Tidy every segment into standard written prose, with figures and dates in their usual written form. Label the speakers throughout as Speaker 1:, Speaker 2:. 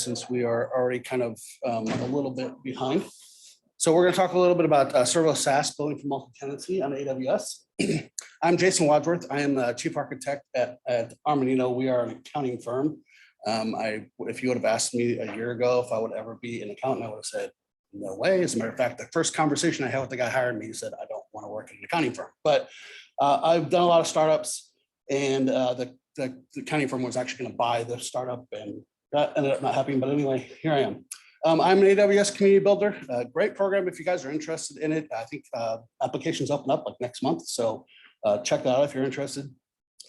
Speaker 1: since we are already kind of a little bit behind. So we're going to talk a little bit about serverless SaaS building for multi-tenancy on AWS. I'm Jason Wadsworth. I am the chief architect at Armanino. We are an accounting firm. If you would have asked me a year ago if I would ever be an accountant, I would have said, no way. As a matter of fact, the first conversation I had with the guy hiring me, he said, I don't want to work in an accounting firm. But I've done a lot of startups, and the accounting firm was actually going to buy the startup, and that ended up not happening. But anyway, here I am. I'm an AWS Community Builder. Great program if you guys are interested in it. I think applications open up like next month, so check that out if you're interested.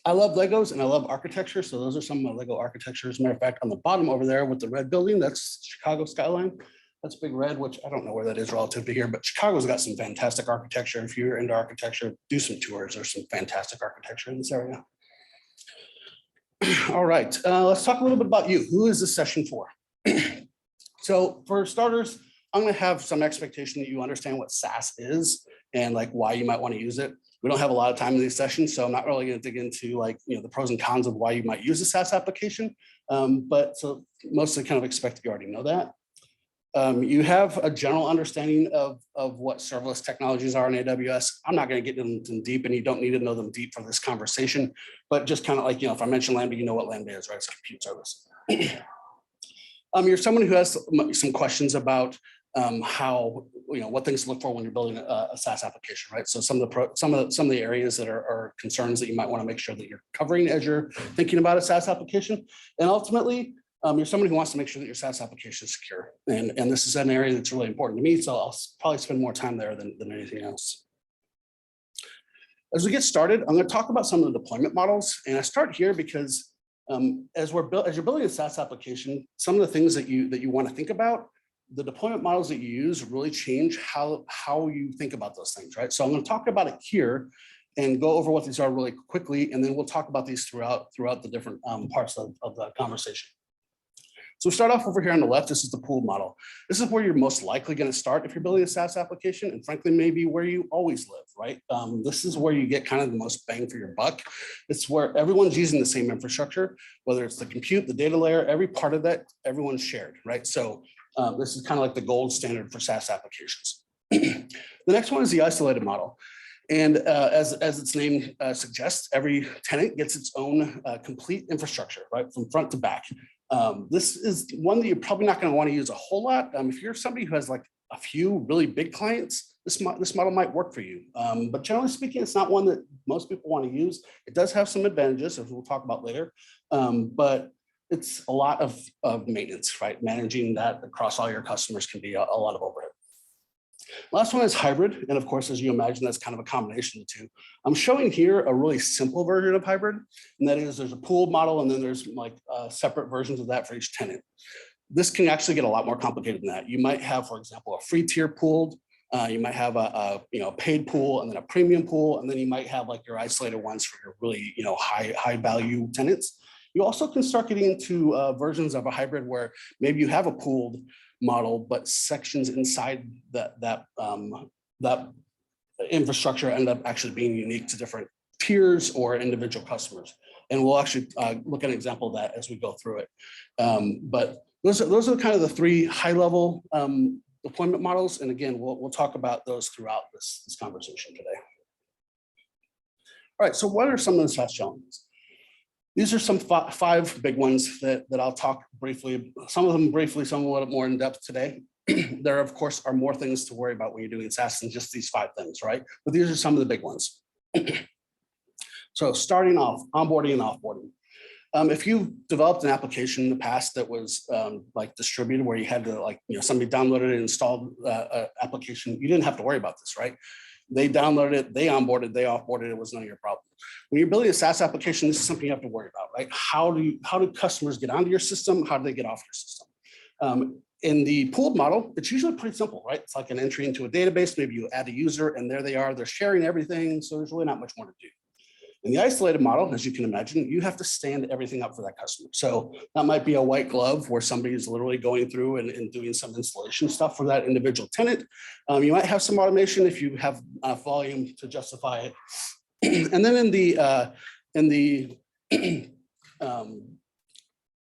Speaker 1: I love Legos and I love architecture, so those are some of my Lego architectures. As a matter of fact, on the bottom over there with the red building, that's Chicago skyline. That's Big Red, which I don't know where that is relative to here, but Chicago's got some fantastic architecture. If you're into architecture, do some tours. There's some fantastic architecture in this area. All right, let's talk a little bit about you. Who is this session for? So for starters, I'm going to have some expectation that you understand what SaaS is and like why you might want to use it. We don't have a lot of time in these sessions, so I'm not really going to dig into like, the pros and cons of why you might use a SaaS application. But so mostly kind of expect you already know that. You have a general understanding of what serverless technologies are in AWS. I'm not going to get into them deep, and you don't need to know them deep for this conversation, but just kind of like, if I mention Lambda, you know what Lambda is, right? It's a compute service. You're someone who has some questions about how, what things to look for when you're building a SaaS application, right? So some of the areas that are concerns that you might want to make sure that you're covering as you're thinking about a SaaS application. And ultimately, you're someone who wants to make sure that your SaaS application is secure. And this is an area that's really important to me, so I'll probably spend more time there than anything else. As we get started, I'm going to talk about some of the deployment models. And I start here because as you're building a SaaS application, some of the things that you want to think about, the deployment models that you use really change how you think about those things, right? So I'm going to talk about it here and go over what these are really quickly, and then we'll talk about these throughout the different parts of the conversation. So we start off over here on the left. This is the pooled model. This is where you're most likely going to start if you're building a SaaS application, and frankly, maybe where you always live, right? This is where you get kind of the most bang for your buck. It's where everyone's using the same infrastructure, whether it's the compute, the data layer, every part of that, everyone's shared, right? So this is kind of like the gold standard for SaaS applications. The next one is the isolated model. And as its name suggests, every tenant gets its own complete infrastructure, right, from front to back. This is one that you're probably not going to want to use a whole lot. If you're somebody who has like a few really big clients, this model might work for you. But generally speaking, it's not one that most people want to use. It does have some advantages, as we'll talk about later, but it's a lot of maintenance, right? Managing that across all your customers can be a lot of overhead. Last one is hybrid. And of course, as you imagine, that's kind of a combination of the two. I'm showing here a really simple version of hybrid. And that is there's a pooled model, and then there's like separate versions of that for each tenant. This can actually get a lot more complicated than that. You might have, for example, a free tier pooled. You might have a paid pool, and then a premium pool. And then you might have like your isolated ones for your really, high value tenants. You also can start getting into versions of a hybrid where maybe you have a pooled model, but sections inside that infrastructure end up actually being unique to different tiers or individual customers. And we'll actually look at an example of that as we go through it. But those are kind of the three high-level deployment models. And again, we'll talk about those throughout this conversation today. All right, so what are some of the SaaS challenges? These are some five big ones that I'll talk briefly, some of them briefly, some a little more in depth today. There, of course, are more things to worry about when you're doing SaaS than just these five things, right? But these are some of the big ones. So starting off, onboarding and offboarding. If you developed an application in the past that was like distributed, where you had to somebody downloaded and installed an application, you didn't have to worry about this, right? They downloaded it, they onboarded, they offboarded, it was none of your problem. When you're building a SaaS application, this is something you have to worry about, right? How do customers get onto your system? How do they get off your system? In the pooled model, it's usually pretty simple, right? It's like an entry into a database, maybe you add a user and there they are, they're sharing everything. So there's really not much more to do. In the isolated model, as you can imagine, you have to stand everything up for that customer. So that might be a white glove where somebody is literally going through and doing some installation stuff for that individual tenant. You might have some automation if you have volume to justify it. And then in the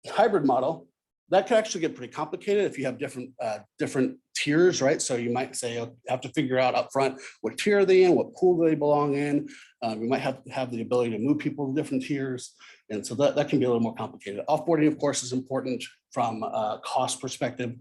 Speaker 1: hybrid model, That could actually get pretty complicated if you have different tiers, right? So you might say you have to figure out up front what tier are they in, what pool do they belong in. You might have the ability to move people to different tiers, and so that can be a little more complicated. Offboarding, of course, is important from a cost perspective.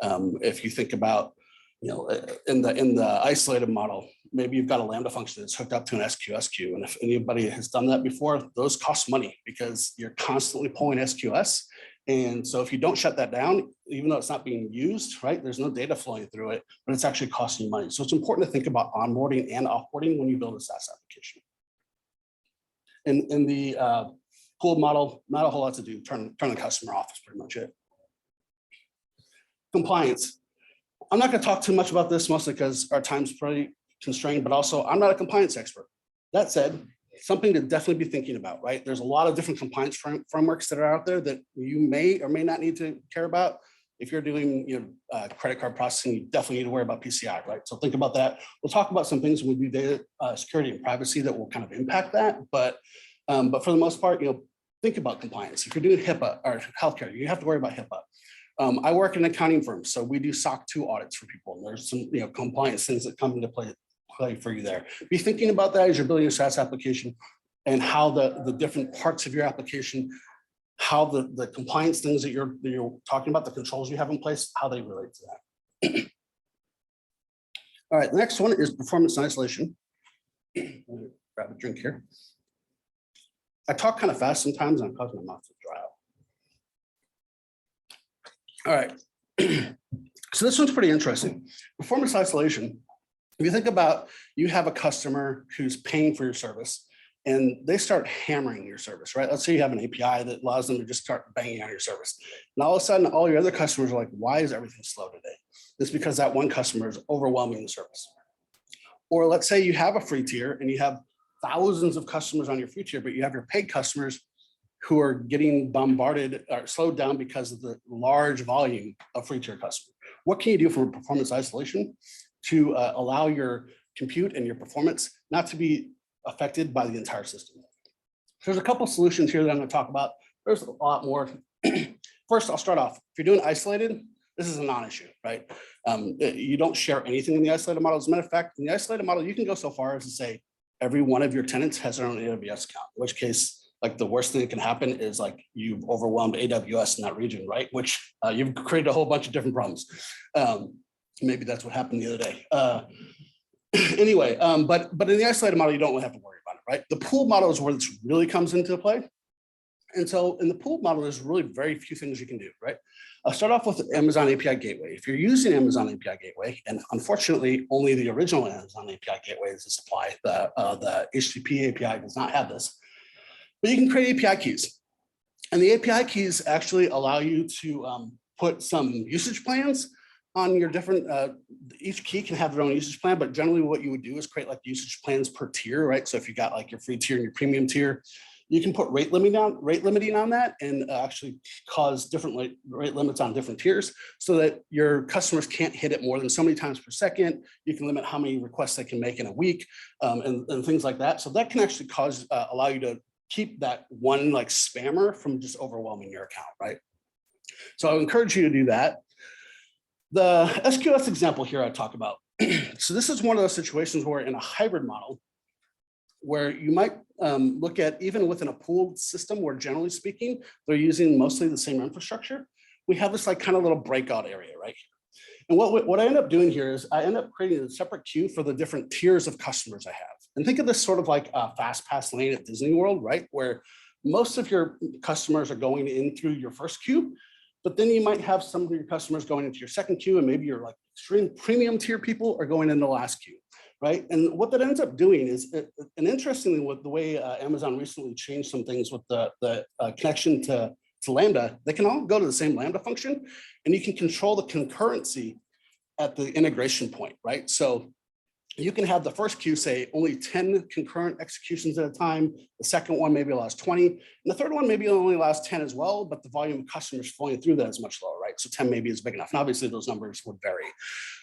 Speaker 1: If you think about, in the isolated model, maybe you've got a Lambda function that's hooked up to an SQS queue, and if anybody has done that before, those cost money because you're constantly pulling SQS. And so if you don't shut that down, even though it's not being used, right, there's no data flowing through it, but it's actually costing you money. So it's important to think about onboarding and offboarding when you build a SaaS application. In the pooled model, not a whole lot to do. Turn the customer off is pretty much it. Compliance. I'm not going to talk too much about this, mostly because our time's pretty constrained, but also I'm not a compliance expert. That said, something to definitely be thinking about, right? There's a lot of different compliance frameworks that are out there that you may or may not need to care about. If you're doing credit card processing, you definitely need to worry about PCI, right? So think about that. We'll talk about some things when we do data security and privacy that will kind of impact that. But for the most part, think about compliance. If you're doing HIPAA or healthcare, you have to worry about HIPAA. I work in an accounting firm, so we do SOC 2 audits for people. And there's some compliance things that come into play for you there. Be thinking about that as you're building a SaaS application and how the different parts of your application, how the compliance things that you're talking about, the controls you have in place, how they relate to that. All right, the next one is performance and isolation. Grab a drink here. I talk kind of fast sometimes and I'm causing my mouth to dry out. All right, so this one's pretty interesting. Performance isolation. If you think about, you have a customer who's paying for your service and they start hammering your service, right? Let's say you have an API that allows them to just start banging on your service. And all of a sudden, all your other customers are like, why is everything slow today? It's because that one customer is overwhelming the service. Or let's say you have a free tier and you have thousands of customers on your free tier, but you have your paid customers who are getting bombarded or slowed down because of the large volume of free tier customers. What can you do for performance isolation to allow your compute and your performance not to be affected by the entire system? There's a couple solutions here that I'm going to talk about. There's a lot more. First, I'll start off. If you're doing isolated, this is a non-issue, right? You don't share anything in the isolated model. As a matter of fact, in the isolated model, you can go so far as to say every one of your tenants has their own AWS account, in which case, like the worst thing that can happen is like you've overwhelmed AWS in that region, right? Which you've created a whole bunch of different problems. Maybe that's what happened the other day. Anyway, but in the isolated model, you don't really have to worry about it, right? The pooled model is where this really comes into play. And so in the pooled model, there's really very few things you can do, right? I'll start off with Amazon API Gateway. If you're using Amazon API Gateway, and unfortunately, only the original Amazon API Gateway is this apply, the HTTP API does not have this, but you can create API keys. And the API keys actually allow you to put some usage plans on your different, each key can have their own usage plan, but generally what you would do is create like usage plans per tier, right? So if you got like your free tier and your premium tier, you can put rate limiting on that and actually cause different rate limits on different tiers so that your customers can't hit it more than so many times per second. You can limit how many requests they can make in a week and things like that. So that can actually allow you to keep that one like spammer from just overwhelming your account, right? So I would encourage you to do that. The SQS example here I talk about. So this is one of those situations where in a hybrid model, where you might look at even within a pooled system where generally speaking, they're using mostly the same infrastructure. We have this like kind of little breakout area right here. And what I end up doing here is I end up creating a separate queue for the different tiers of customers I have. And think of this sort of like a fast pass lane at Disney World, right? Where most of your customers are going in through your first queue, but then you might have some of your customers going into your second queue, and maybe your like extreme premium tier people are going in the last queue, right? And what that ends up doing is, and interestingly, with the way Amazon recently changed some things with the connection to Lambda, they can all go to the same Lambda function, and you can control the concurrency at the integration point, right? So you can have the first queue say only 10 concurrent executions at a time. The second one maybe allows 20. And the third one maybe only allows 10 as well, but the volume of customers flowing through that is much lower, right? So 10 maybe is big enough. And obviously those numbers would vary.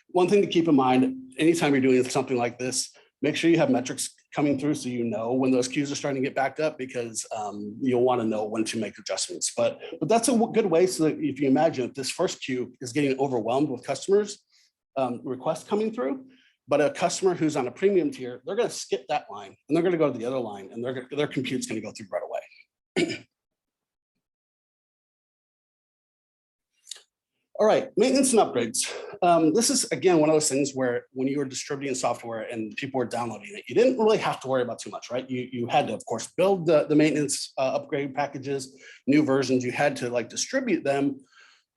Speaker 1: One thing to keep in mind, anytime you're doing something like this, make sure you have metrics coming through, so you know when those queues are starting to get backed up, because you'll want to know when to make adjustments. But that's a good way, so that if you imagine if this first queue is getting overwhelmed with customers requests coming through, but a customer who's on a premium tier, they're going to skip that line and they're going to go to the other line, and their compute's going to go through right away. All right, maintenance and upgrades. This is, again, one of those things where when you were distributing software and people were downloading it, you didn't really have to worry about too much, right? You had to, of course, build the maintenance upgrade packages, new versions. You had to like distribute them,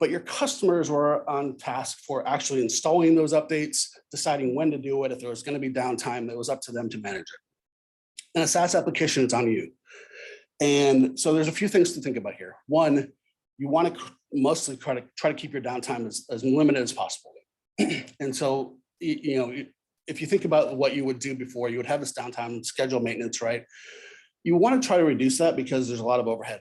Speaker 1: but your customers were on task for actually installing those updates, deciding when to do it. If there was going to be downtime, it was up to them to manage it. In a SaaS application, it's on you. And so there's a few things to think about here. One, you want to mostly try to keep your downtime as limited as possible. And so, you know, if you think about what you would do before, you would have this downtime, schedule maintenance, right? You want to try to reduce that, because there's a lot of overhead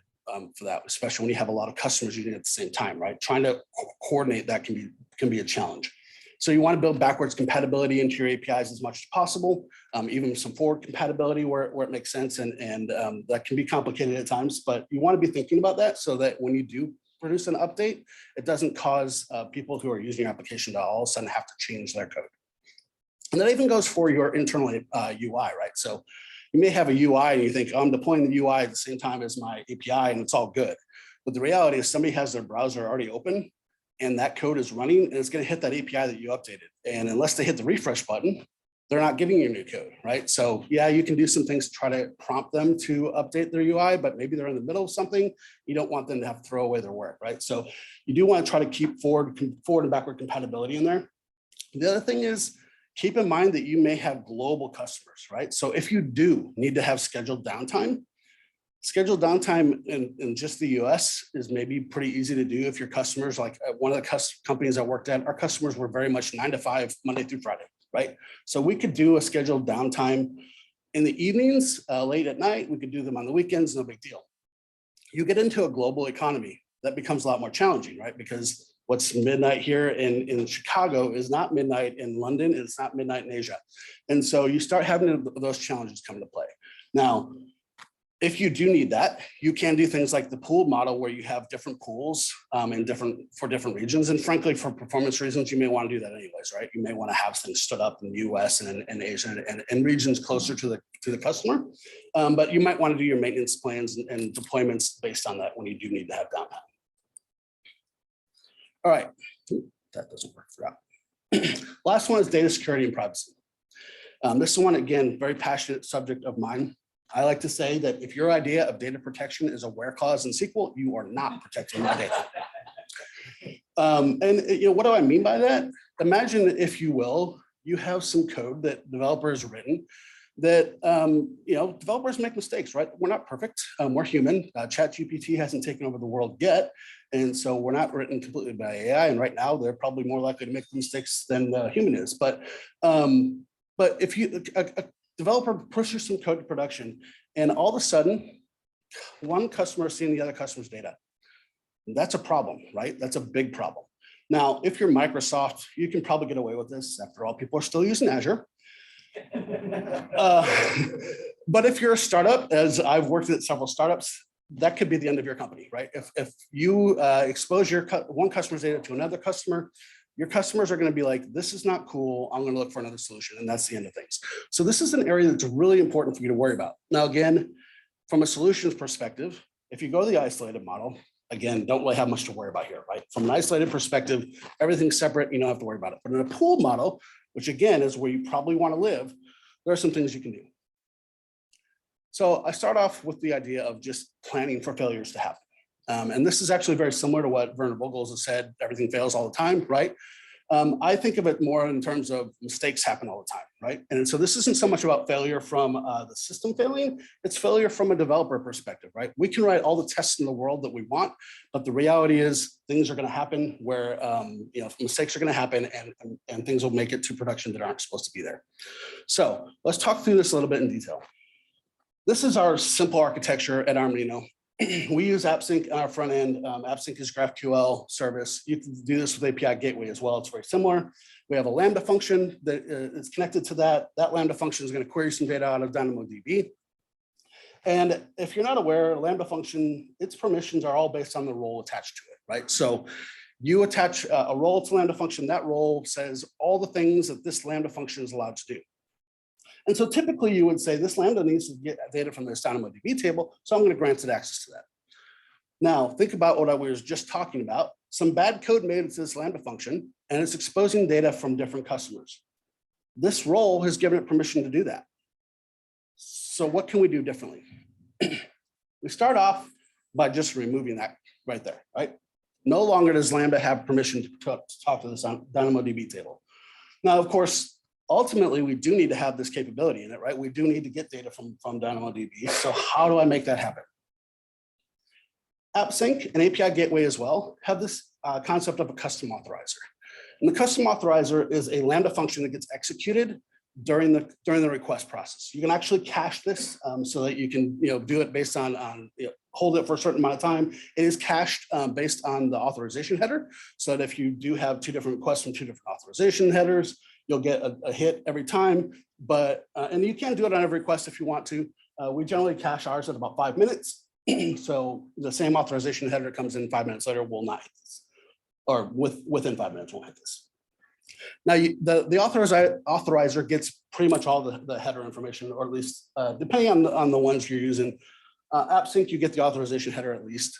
Speaker 1: for that, especially when you have a lot of customers using it at the same time, right? Trying to coordinate that can be a challenge. So you want to build backwards compatibility into your APIs as much as possible, even some forward compatibility where it makes sense, and that can be complicated at times, but you want to be thinking about that so that when you do produce an update, it doesn't cause people who are using your application to all of a sudden have to change their code. And that even goes for your internal UI, right? So you may have a UI and you think, oh, I'm deploying the UI at the same time as my API and it's all good. But the reality is somebody has their browser already open and that code is running, and it's going to hit that API that you updated. And unless they hit the refresh button, they're not getting your new code, right? So yeah, you can do some things to try to prompt them to update their UI, but maybe they're in the middle of something. You don't want them to have to throw away their work, right? So you do want to try to keep forward and backward compatibility in there. The other thing is, keep in mind that you may have global customers, right? So if you do need to have scheduled downtime in just the US is maybe pretty easy to do if your customers, like one of the companies I worked at, our customers were very much 9 to 5, Monday through Friday, right? So we could do a scheduled downtime in the evenings, late at night. We could do them on the weekends, no big deal. You get into a global economy, that becomes a lot more challenging, right? Because what's midnight here in Chicago is not midnight in London, and it's not midnight in Asia. And so you start having those challenges come into play. Now, if you do need that, you can do things like the pooled model, where you have different pools for different regions. And frankly, for performance reasons, you may want to do that anyways, right? You may want to have things stood up in the US and Asia and regions closer to the customer. But you might want to do your maintenance plans and deployments based on that when you do need to have downtime. All right, that doesn't work for that. Last one is data security and privacy. This is one, again, very passionate subject of mine. I like to say that if your idea of data protection is a where clause in SQL, you are not protecting your data. And what do I mean by that? Imagine, if you will, you have some code that developers written that, developers make mistakes, right? We're not perfect, we're human. ChatGPT hasn't taken over the world yet. And so we're not written completely by AI. And right now they're probably more likely to make mistakes than the human is. But if a developer pushes some code to production, and all of a sudden, one customer is seeing the other customer's data. That's a problem, right? That's a big problem. Now, if you're Microsoft, you can probably get away with this. After all, people are still using Azure. But if you're a startup, as I've worked at several startups, that could be the end of your company, right? If you expose one customer's data to another customer, your customers are going to be like, this is not cool. I'm going to look for another solution. And that's the end of things. So this is an area that's really important for you to worry about. Now, again, from a solutions perspective, if you go to the isolated model, again, don't really have much to worry about here, right? From an isolated perspective, everything's separate. You don't have to worry about it. But in a pooled model, which again is where you probably want to live, there are some things you can do. So I start off with the idea of just planning for failures to happen. And this is actually very similar to what Werner Vogels has said, everything fails all the time, right? I think of it more in terms of mistakes happen all the time, right? And so this isn't so much about failure from the system failing, it's failure from a developer perspective, right? We can write all the tests in the world that we want, but the reality is things are gonna happen where mistakes are gonna happen and things will make it to production that aren't supposed to be there. So let's talk through this a little bit in detail. This is our simple architecture at Armanino. We use AppSync on our front end. AppSync is GraphQL service. You can do this with API Gateway as well. It's very similar. We have a Lambda function that is connected to that. That Lambda function is going to query some data out of DynamoDB. And if you're not aware, Lambda function, its permissions are all based on the role attached to it, right? So you attach a role to Lambda function. That role says all the things that this Lambda function is allowed to do. And so typically you would say this Lambda needs to get data from this DynamoDB table, so I'm going to grant it access to that. Now, think about what I was just talking about. Some bad code made it to this Lambda function, and it's exposing data from different customers. This role has given it permission to do that. So what can we do differently? We start off by just removing that right there, right? No longer does Lambda have permission to talk to this DynamoDB table. Now, of course, ultimately, we do need to have this capability in it, right? We do need to get data from DynamoDB. So how do I make that happen? AppSync and API Gateway as well have this concept of a custom authorizer. And the custom authorizer is a Lambda function that gets executed during the request process. You can actually cache this so that you can do it based on hold it for a certain amount of time. It is cached based on the authorization header, so that if you do have two different requests from two different authorization headers, you'll get a hit every time. But and you can do it on every request if you want to. We generally cache ours at about 5 minutes. So the same authorization header comes in 5 minutes later, will not hit this, or within 5 minutes won't hit this. Now, the authorizer gets pretty much all the header information, or at least depending on the ones you're using. AppSync, you get the authorization header at least.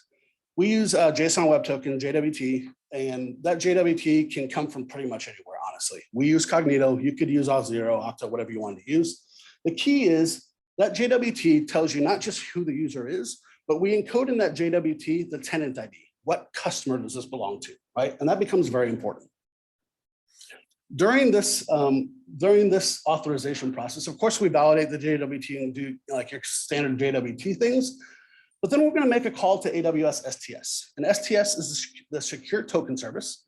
Speaker 1: We use JSON Web Token, JWT, and that JWT can come from pretty much anywhere, honestly. We use Cognito. You could use Auth0, Okta, whatever you want to use. The key is that JWT tells you not just who the user is, but we encode in that JWT the tenant ID. What customer does this belong to, right? And that becomes very important. During this authorization process, of course, we validate the JWT and do like your standard JWT things, but then we're going to make a call to AWS STS. And STS is the secure token service,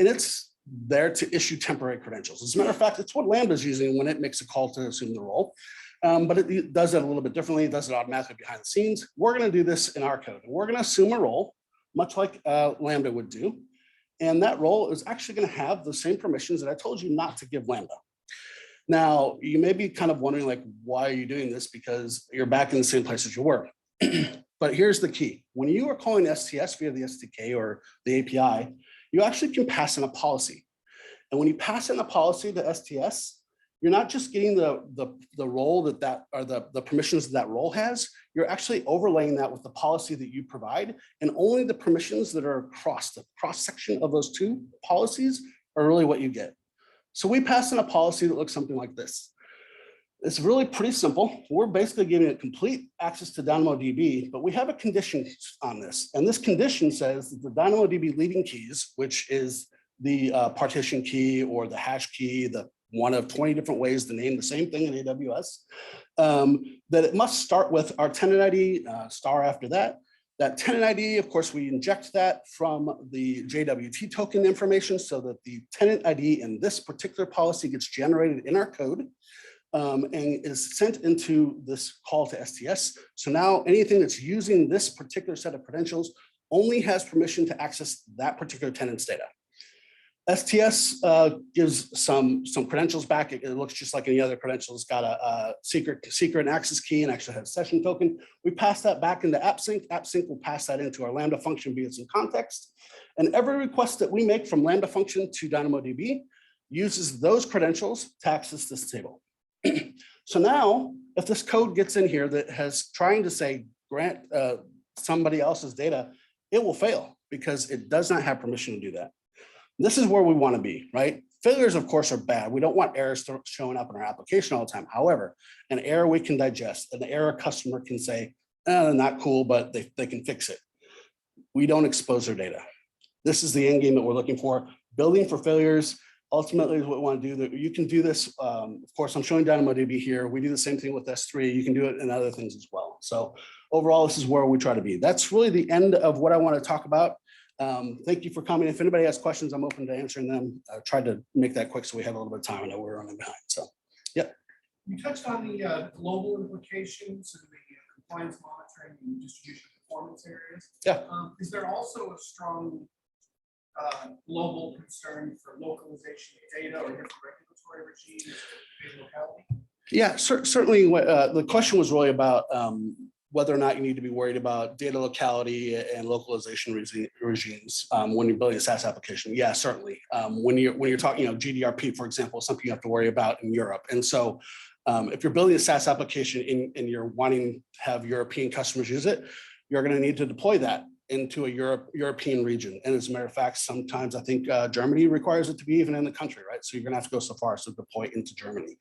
Speaker 1: and it's there to issue temporary credentials. As a matter of fact, it's what Lambda is using when it makes a call to assume the role. But it does it a little bit differently. It does it automatically behind the scenes. We're going to do this in our code. We're going to assume a role, much like Lambda would do. And that role is actually going to have the same permissions that I told you not to give Lambda. Now, you may be kind of wondering, like, why are you doing this? Because you're back in the same place as you were. But here's the key. When you are calling STS via the SDK or the API, you actually can pass in a policy. And when you pass in a policy to STS, you're not just getting the role or the permissions that role has, you're actually overlaying that with the policy that you provide, and only the permissions that are across the cross-section of those two policies are really what you get. So we pass in a policy that looks something like this. It's really pretty simple. We're basically giving it complete access to DynamoDB, but we have a condition on this. And this condition says that the DynamoDB leading keys, which is the partition key or the hash key, the one of 20 different ways to name the same thing in AWS, that it must start with our tenant ID, star after that. That tenant ID, of course, we inject that from the JWT token information so that the tenant ID in this particular policy gets generated in our code and is sent into this call to STS. So now anything that's using this particular set of credentials only has permission to access that particular tenant's data. STS gives some credentials back. It looks just like any other credential. It's got a secret and access key and actually has a session token. We pass that back into AppSync. AppSync will pass that into our Lambda function via some context. And every request that we make from Lambda function to DynamoDB uses those credentials to access this table. So now, if this code gets in here that has trying to say grant somebody else's data, it will fail because it does not have permission to do that. This is where we want to be, right? Failures, of course, are bad. We don't want errors showing up in our application all the time. However, an error we can digest, an error customer can say, not cool, but they can fix it. We don't expose their data. This is the end game that we're looking for. Building for failures ultimately is what we want to do. You can do this. Of course, I'm showing DynamoDB here. We do the same thing with S3. You can do it in other things as well. So overall, this is where we try to be. That's really the end of what I want to talk about. Thank you for coming. If anybody has questions, I'm open to answering them. I tried to make that quick so we have a little bit of time. I know we're running behind. So, yep.
Speaker 2: You touched on the global implications and the compliance monitoring and distribution of performance areas.
Speaker 1: Yeah.
Speaker 2: Is there also a strong global concern for localization of data or different regulatory regimes in locality?
Speaker 1: Yeah, certainly. The question was really about whether or not you need to be worried about data locality and localization regimes when you're building a SaaS application. Yeah, certainly. When you're talking, GDPR, for example, is something you have to worry about in Europe. And so if you're building a SaaS application and you're wanting to have European customers use it, you're going to need to deploy that into a European region. And as a matter of fact, sometimes I think Germany requires it to be even in the country, right? So you're going to have to go so far as to deploy into Germany.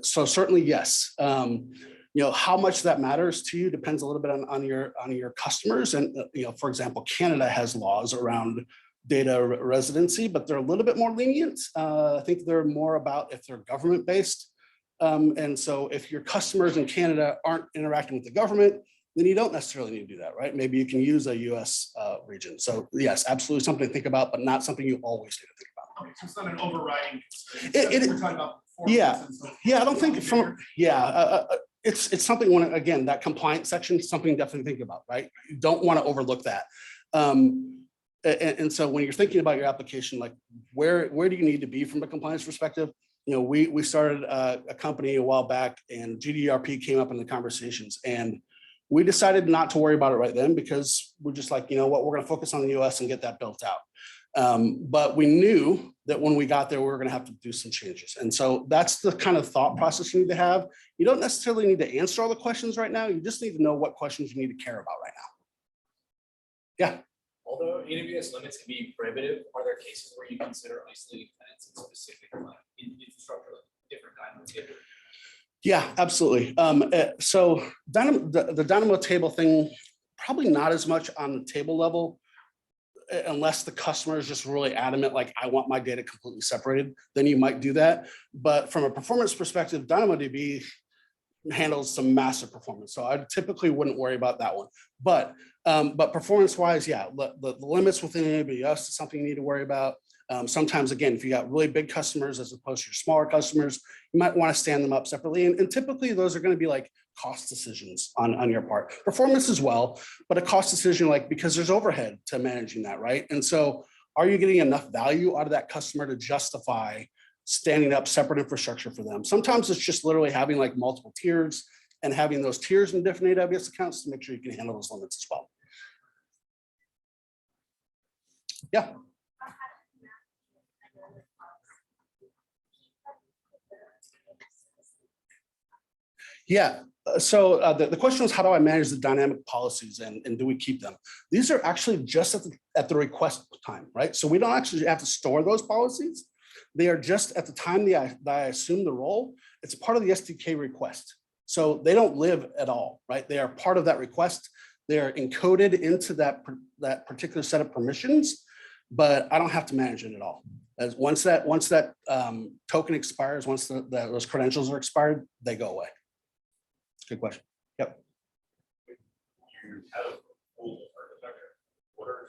Speaker 1: So certainly, yes. How much that matters to you depends a little bit on your customers. And for example, Canada has laws around data residency, but they're a little bit more lenient. I think they're more about if they're government based. And so if your customers in Canada aren't interacting with the government, then you don't necessarily need to do that, right? Maybe you can use a US region. So yes, absolutely something to think about, but not something you always need to think about.
Speaker 2: Okay, so it's not an overriding concern.
Speaker 1: We're
Speaker 2: talking about
Speaker 1: yeah, I don't think it's something when, again, that compliance section is something definitely think about, right? You don't want to overlook that. And so when you're thinking about your application, like where do you need to be from a compliance perspective? We started a company a while back and GDPR came up in the conversations and we decided not to worry about it right then because we're just like, we're going to focus on the US and get that built out. But we knew that when we got there, we were going to have to do some changes. And so that's the kind of thought process you need to have. You don't necessarily need to answer all the questions right now. You just need to know what questions you need to care about right now. Yeah.
Speaker 3: Although AWS limits can be prohibitive, are there cases where you consider isolating tenants in specific infrastructure, like different DynamoDB?
Speaker 1: Yeah, absolutely. So the Dynamo table thing, probably not as much on the table level, unless the customer is just really adamant, like I want my data completely separated, then you might do that. But from a performance perspective, DynamoDB handles some massive performance. So I typically wouldn't worry about that one. But performance wise, yeah, the limits within AWS is something you need to worry about. Sometimes, again, if you got really big customers as opposed to your smaller customers, you might want to stand them up separately. And typically those are going to be like cost decisions on your part. Performance as well, but a cost decision, like because there's overhead to managing that, right? And so are you getting enough value out of that customer to justify standing up separate infrastructure for them? Sometimes it's just literally having like multiple tiers and having those tiers in different AWS accounts to make sure you can handle those limits as well. Yeah. Yeah, so the question was, how do I manage the dynamic policies and do we keep them? These are actually just at the request time, right? So we don't actually have to store those policies. They are just at the time that I assume the role, it's part of the SDK request. So they don't live at all, right? They are part of that request. They are encoded into that particular set of permissions, but I don't have to manage it at all. As once that token expires, once those credentials are expired, they go away. Good question. Yep.
Speaker 4: You have a full architecture. What are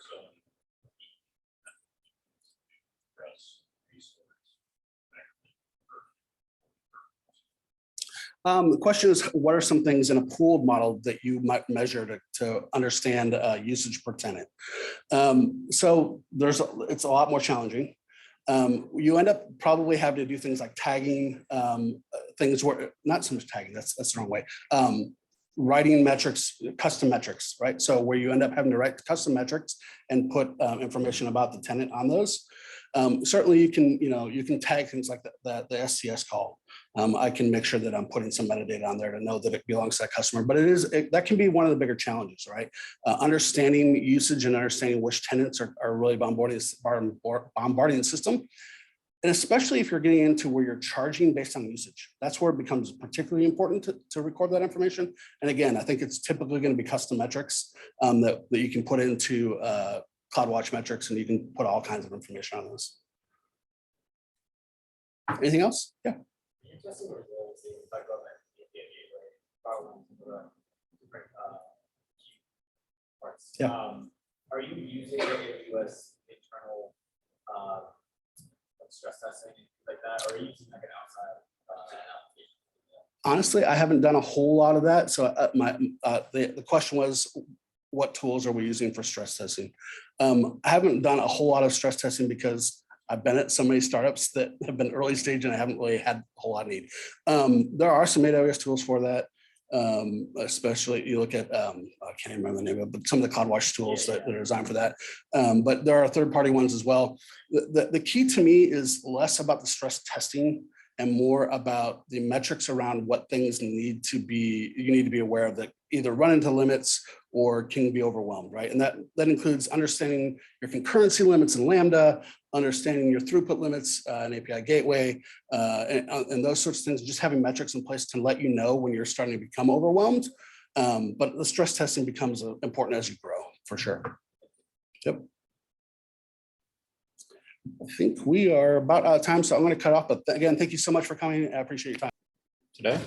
Speaker 4: some
Speaker 1: the question is, what are some things in a pooled model that you might measure to understand usage per tenant? So it's a lot more challenging. You end up probably having to do things like tagging, things where not so much tagging, that's the wrong way. Writing metrics, custom metrics, right? So where you end up having to write custom metrics and put information about the tenant on those. Certainly you can tag things like the SCS call. I can make sure that I'm putting some metadata on there to know that it belongs to that customer, but that can be one of the bigger challenges, right? Understanding usage and understanding which tenants are really bombarding the system. And especially if you're getting into where you're charging based on usage, that's where it becomes particularly important to record that information. And again, I think it's typically going to be custom metrics that you can put into CloudWatch metrics, and you can put all kinds of information on those. Anything else? Yeah. Yeah.
Speaker 3: Are you using AWS internal stress testing like that, or are you using like an outside application?
Speaker 1: Honestly, I haven't done a whole lot of that. So the question was, what tools are we using for stress testing? I haven't done a whole lot of stress testing because I've been at so many startups that have been early stage and I haven't really had a whole lot of need. There are some AWS tools for that. Especially you look at, I can't remember the name of it, but some of the CloudWatch tools that are designed for that. But there are third-party ones as well. The key to me is less about the stress testing and more about the metrics around what things you need to be aware of that either run into limits or can be overwhelmed, right? And that includes understanding your concurrency limits in Lambda, understanding your throughput limits in API gateway, and those sorts of things, just having metrics in place to let you know when you're starting to become overwhelmed. But the stress testing becomes important as you grow, for sure. Yep. I think we are about out of time, so I'm going to cut off. But again, thank you so much for coming. I appreciate your time
Speaker 5: Today?